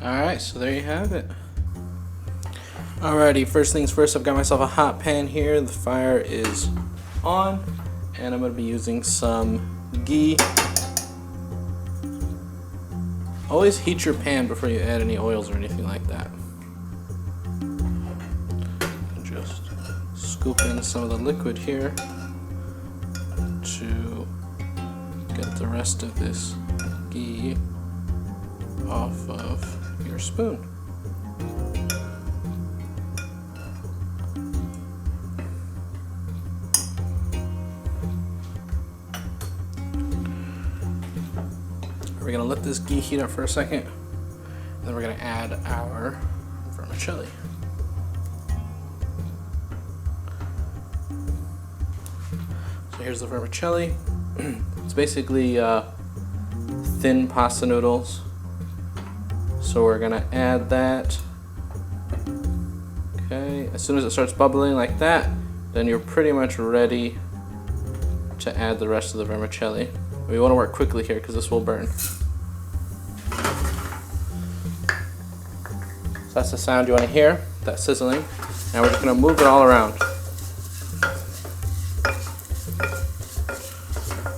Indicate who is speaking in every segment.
Speaker 1: Alright, so there you have it. Alrighty, first things first, I've got myself a hot pan here. The fire is on, and I'm going to be using some ghee. Always heat your pan before you add any oils or anything like that. Just scoop in some of the liquid here to get the rest of this ghee off of your spoon. We're going to let this ghee heat up for a second, and then we're going to add our vermicelli. So here's the vermicelli. It's basically thin pasta noodles. So we're going to add that. Okay, as soon as it starts bubbling like that, then you're pretty much ready to add the rest of the vermicelli. We want to work quickly here because this will burn. So that's the sound you want to hear, that sizzling. Now we're just going to move it all around.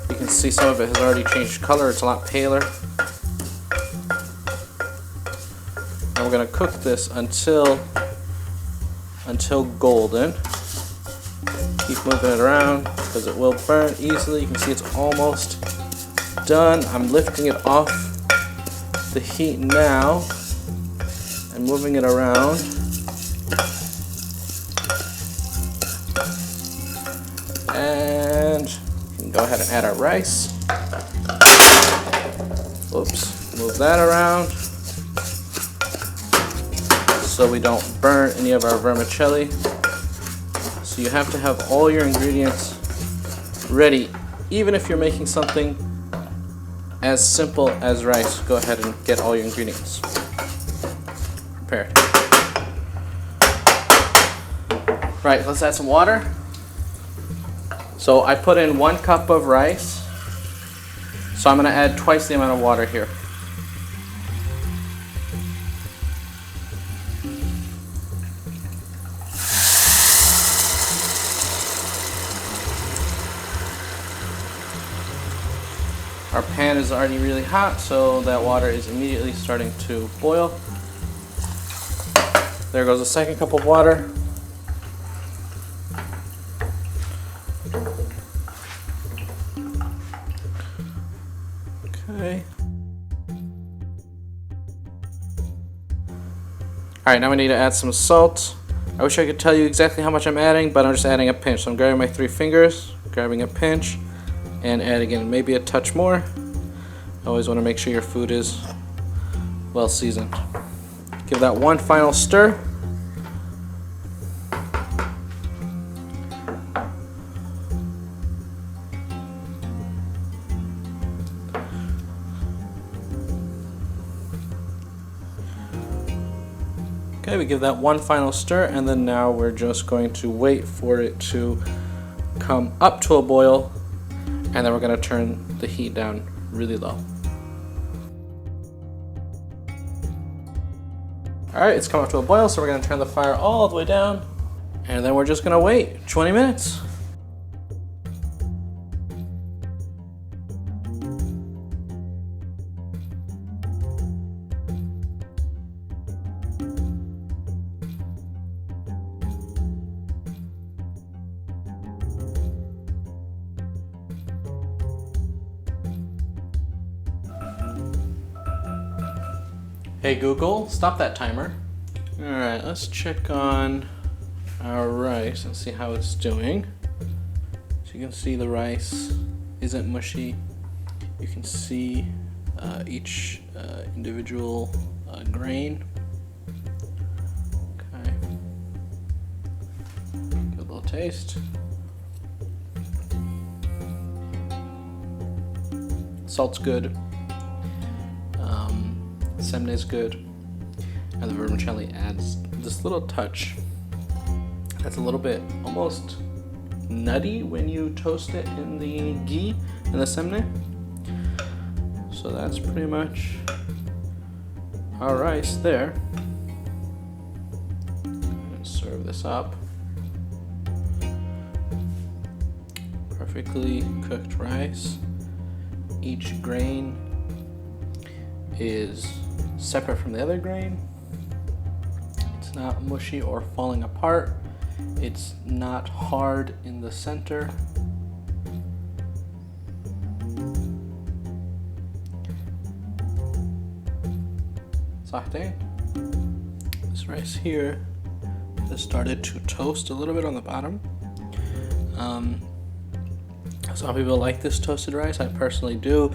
Speaker 1: You can see some of it has already changed color, it's a lot paler. And we're going to cook this until golden. Keep moving it around because it will burn easily. You can see it's almost done. I'm lifting it off the heat now and moving it around. And we can go ahead and add our rice. Oops, move that around so we don't burn any of our vermicelli. So you have to have all your ingredients ready. Even if you're making something as simple as rice, go ahead and get all your ingredients prepared. Right, let's add some water. So I put in 1 cup of rice. So I'm going to add twice the amount of water here. Our pan is already really hot, so that water is immediately starting to boil. There goes the second cup of water. Okay. Alright, now we need to add some salt. I wish I could tell you exactly how much I'm adding, but I'm just adding a pinch. So I'm grabbing my 3 fingers, grabbing a pinch, and adding in maybe a touch more. Always want to make sure your food is well seasoned. Give that one final stir. Okay, we give that one final stir, and then now we're just going to wait for it to come up to a boil, and then we're going to turn the heat down really low. Alright, it's come up to a boil, so we're going to turn the fire all the way down, and then we're just going to wait 20 minutes. Hey Google, stop that timer. Alright, let's check on our rice and see how it's doing. So you can see the rice isn't mushy. You can see each individual grain. Okay. Give it a little taste. Salt's good. Semne is good, and the vermicelli adds this little touch that's a little bit almost nutty when you toast it in the ghee and the semne. So that's pretty much our rice there. And serve this up. Perfectly cooked rice. Each grain is separate from the other grain. It's not mushy or falling apart. It's not hard in the center. Sahtain. This rice here has started to toast a little bit on the bottom. Some people like this toasted rice. I personally do.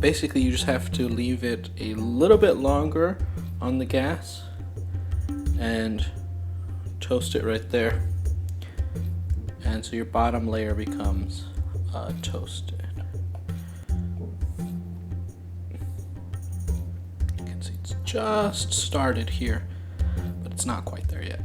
Speaker 1: Basically, you just have to leave it a little bit longer on the gas and toast it right there. And so your bottom layer becomes toasted. You can see it's just started here, but it's not quite there yet.